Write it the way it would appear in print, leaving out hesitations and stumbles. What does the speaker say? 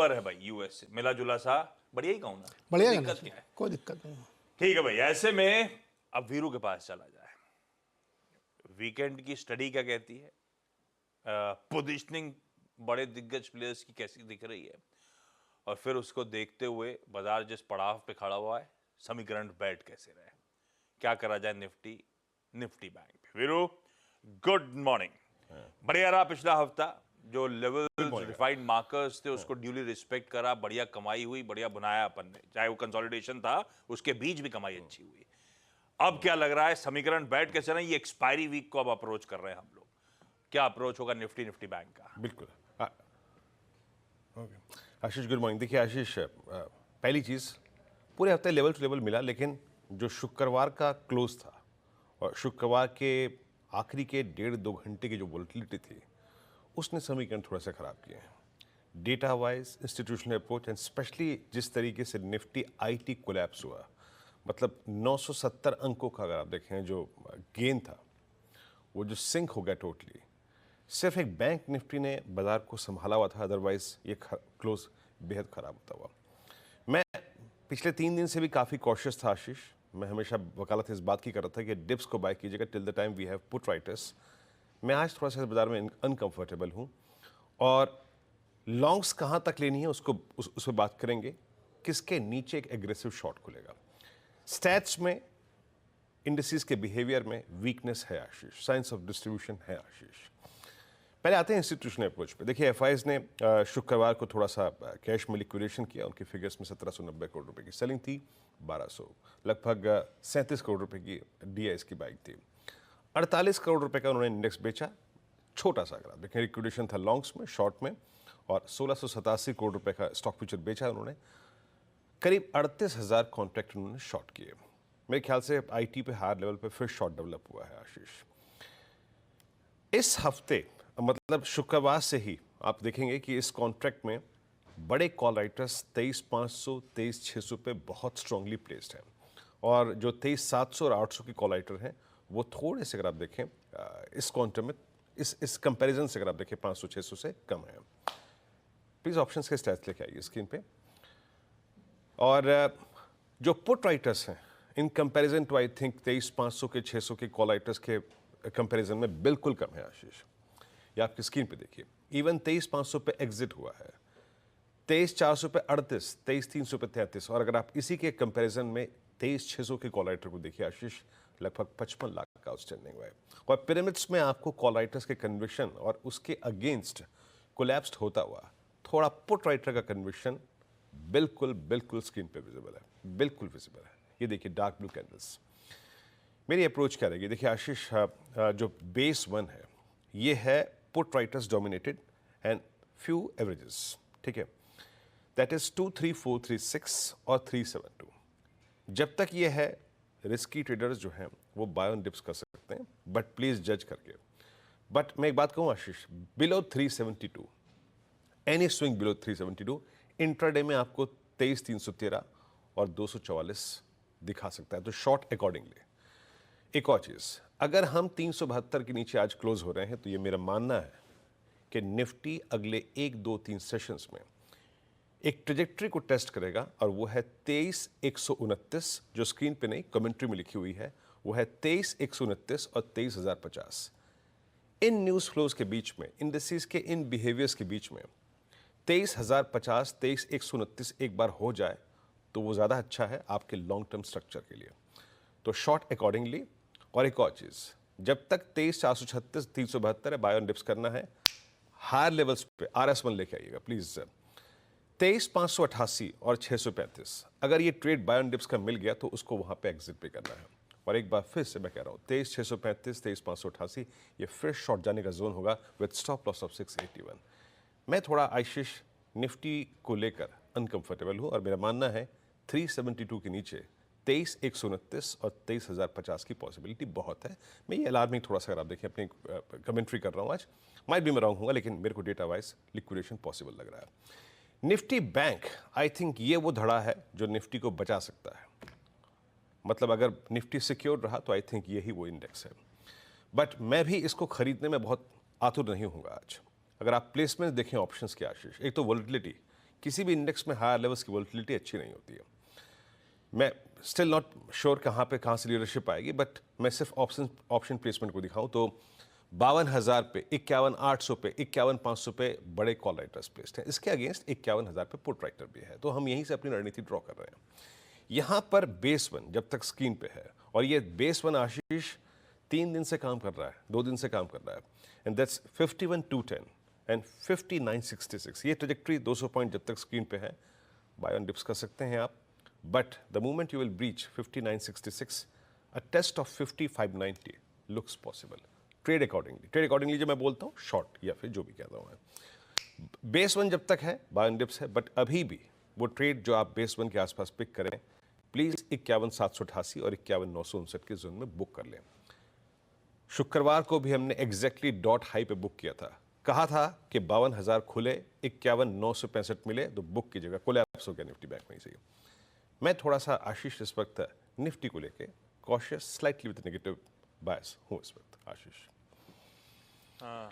खबर है भाई यूएस से, मिला जुला सा बढ़िया ही कहूँ ना, बढ़िया तो गाना दिक्कत क्या है? कोई दिक्कत नहीं। ठीक है भाई, ऐसे में अब वीरू के पास चला जाए। वीकेंड की स्टडी क्या कहती है, पोजीशनिंग बड़े दिग्गज प्लेयर्स की कैसी दिख रही है, और फिर उसको देखते हुए बाजार जिस पड़ाव पे खड़ा हुआ है, समीकरण बैठ कैसे रहे, क्या करा जाए निफ्टी बैंक पे। Veeru good morning. बढ़िया रहा पिछला हफ्ता, जो लेवल रिफाइंड मार्कर्स थे उसको ड्यूली रिस्पेक्ट करा, बढ़िया कमाई हुई, बढ़िया बनाया अपन ने, चाहे वो कंसोलिडेशन था उसके बीच भी कमाई अच्छी हुई। अब क्या लग रहा है, समीकरण बैठ कैसे रहे, ये एक्सपायरी वीक को अब अप्रोच कर रहे हैं हम लोग, क्या अप्रोच होगा निफ्टी बैंक का? बिल्कुल। ओके आशीष, गुड मॉर्निंग। देखिए आशीष, पहली चीज़, पूरे हफ्ते लेवल टू लेवल मिला, लेकिन जो शुक्रवार का क्लोज था और शुक्रवार के आखिरी के 1.5-2 घंटे की जो वोलेटिलिटी थी, उसने समीकरण थोड़ा सा ख़राब किए हैं। Data wise, institutional approach and specially जिस तरीके से निफ्टी आईटी कोलैप्स हुआ, मतलब 970 अंकों का अगर आप देखें जो गेन था, वो जो सिंक हो गया टोटली, सिर्फ एक बैंक निफ्टी ने बाजार को संभाला हुआ था, अदरवाइज ये क्लोज बेहद ख़राब होता हुआ। मैं पिछले 3 दिन से भी काफ़ी कॉशियस था आशीष। मैं हमेशा वकालत इस बात की कर रहा था कि डिप्स को बाय कीजिएगा till the time we have put writers. मैं आज थोड़ा सा इस बाजार में अनकंफर्टेबल हूँ, और लॉन्ग्स कहाँ तक लेनी है उसको उस पर बात करेंगे, किसके नीचे एक एग्रेसिव शॉट खुलेगा। स्टैट्स में, इंडिसेस के बिहेवियर में वीकनेस है आशीष, साइंस ऑफ डिस्ट्रीब्यूशन है आशीष। पहले आते हैं इंस्टीट्यूशनल अप्रोच पे। देखिए एफआईज ने शुक्रवार को थोड़ा सा कैश में लिक्विडेशन किया, उनके फिगर्स में 1790 करोड़ रुपए की सेलिंग थी, 1200 लगभग 37 करोड़ रुपए की डीआईएस की बाइक थी, 48 करोड़ रुपए का उन्होंने इंडेक्स बेचा, छोटा सा अगर आप देखें लिक्विडेशन था लॉन्ग्स में, शॉर्ट में, और 1687 करोड़ रुपए का स्टॉक फ्यूचर बेचा उन्होंने। करीब 38,000 कॉन्ट्रैक्ट उन्होंने शॉर्ट किए। मेरे ख्याल से आईटी पे हायर लेवल पे फिर शॉर्ट डेवलप हुआ है आशीष। इस हफ्ते मतलब शुक्रवार से ही आप देखेंगे कि इस कॉन्ट्रैक्ट में बड़े कॉल राइटर्स 23,500, 23,600 पे बहुत स्ट्रांगली प्लेस्ड हैं, और जो 23,700 और 800 की कॉल राइटर हैं वो थोड़े से अगर आप देखें इस क्वांटम में, इस कंपैरिजन से अगर आप देखें 500-600 से कम है। प्लीज ऑप्शंस के स्टैट्स लेके आइए स्क्रीन पे। और जो पुट राइटर्स हैं in comparison to I think 23,500 के 600 के कॉल राइटर्स के कंपैरिजन में बिल्कुल कम है आशीष। ये आपकी स्क्रीन पे देखिए, इवन 23,500 पे एग्जिट हुआ है, 23,400 पे 38, 23,300 पे 33, और अगर आप इसी के कंपैरिजन में 23,600 के कॉल राइटर को देखिए आशीष, लगभग 55 लाख का आउटस्टैंडिंग हुआ है। और पिरामिड्स में आपको कॉल राइटर्स के कन्विक्शन और उसके अगेंस्ट कोलैप्स्ड होता हुआ थोड़ा पुट राइटर का कन्विक्शन बिल्कुल बिल्कुल स्क्रीन पे विजिबल है, बिल्कुल विजिबल है। ये देखिए डार्क ब्लू कैंडल्स। मेरी अप्रोच क्या रहेगी, देखिए आशीष, जो बेस 1 है ये है put writers dominated and few averages, ठीक है, दैट इज 2, 3, 4, 3, 6 और 372। जब तक ये है रिस्की ट्रेडर्स जो हैं वो बाय ऑन डिप्स कर सकते हैं, बट प्लीज जज करके। बट मैं एक बात कहूँ Ashish, below 372, any swing below 372 intraday में आपको 23,313 और 244 दिखा सकता है, तो शॉर्ट अकॉर्डिंगली। एक और चीज, अगर हम 372 के नीचे आज क्लोज हो रहे हैं तो ये मेरा मानना है कि निफ्टी अगले 1, 2, 3 सेशंस में एक ट्रेजेक्ट्री को टेस्ट करेगा, और वो है 23,129, जो स्क्रीन पे नहीं कमेंट्री में लिखी हुई है, वो है 23,129 और 23,050। इन न्यूज फ्लोज के बीच में, इंडिसेस के इन बिहेवियर्स के बीच में 23,050, 23,129 एक बार हो जाए तो वो ज़्यादा अच्छा है आपके लॉन्ग टर्म स्ट्रक्चर के लिए, तो शॉर्ट अकॉर्डिंगली। और एक और चीज़, जब तक 23,436, 372 है, बाय ऑन डिप्स करना है। हायर लेवल्स पे RS1 लेके आइएगा प्लीज, 23,588 और 635, अगर ये ट्रेड बाय ऑन डिप्स का मिल गया तो उसको वहां पे एग्जिट पे करना है। और एक बार फिर से मैं कह रहा हूँ 23,635, 23,588 ये फिर शॉर्ट जाने का जोन होगा विद स्टॉप लॉस ऑफ 681। मैं थोड़ा आशीष निफ्टी को लेकर अनकंफर्टेबल हूँ, और मेरा मानना है 372 के नीचे 23,129 और 23,050 की पॉसिबिलिटी बहुत है। मैं ये अलार्मिंग थोड़ा सा अगर आप देखें, अपनी कमेंट्री कर रहा हूँ आज, माइट भी मैं रॉन्ग हूँ, लेकिन मेरे को डेटा वाइज लिक्विडेशन पॉसिबल लग रहा है। निफ्टी बैंक, आई थिंक ये वो धड़ा है जो निफ्टी को बचा सकता है, मतलब अगर निफ्टी सिक्योर रहा तो आई थिंक यही वो इंडेक्स है। बट मैं भी इसको खरीदने में बहुत आतुर नहीं हूँगा आज। अगर आप प्लेसमेंट देखें ऑप्शंस के आशीष, एक तो वोलेटिलिटी किसी भी इंडेक्स में हायर लेवल्स की वोलेटिलिटी अच्छी नहीं होती है। मैं स्टिल नॉट श्योर कहाँ से लीडरशिप आएगी, बट मैं सिर्फ ऑप्शन प्लेसमेंट को दिखाऊं तो 52,000 पे, 51,800 पे, 51,500 पे बड़े कॉल राइटर्स प्लेस्ड हैं। इसके अगेंस्ट 51,000 पे पुट राइटर भी है। तो हम यहीं से अपनी रणनीति ड्रॉ कर रहे हैं। यहाँ पर बेस वन जब तक स्क्रीन पे है, और ये बेस वन आशीष 3 दिन से काम कर रहा है, 2 दिन से काम कर रहा है, एंड दैट्स 51,210 एंड 59,66। ये ट्रेजेक्ट्री 200 पॉइंट जब तक स्क्रीन पे है बाय ऑन डिप्स कर सकते हैं आप, but the moment you will breach 59,66, a test of 55,90 looks possible. Trade accordingly जब मैं बोलता हूँ शॉर्ट या फिर जो भी कहता हूँ मैं, बेस वन जब तक है बाय ऑन डिप्स है, बट अभी भी वो ट्रेड जो आप बेस वन के आसपास पिक करें, प्लीज 51,788 और 51,959 के जोन में बुक कर लें। शुक्रवार को भी हमने एग्जैक्टली डॉट हाई पे बुक किया था, कहा था कि 52,000 खुले, 51,965 मिले तो बुक की जगह कोलैप्स हो गया निफ्टी बैंक में ही। मैं थोड़ा सा आशीष इस वक्त निफ्टी को लेके कॉशियस, स्लाइटली विद नेगेटिव बायस हूँ इस वक्त आशीष। हाँ,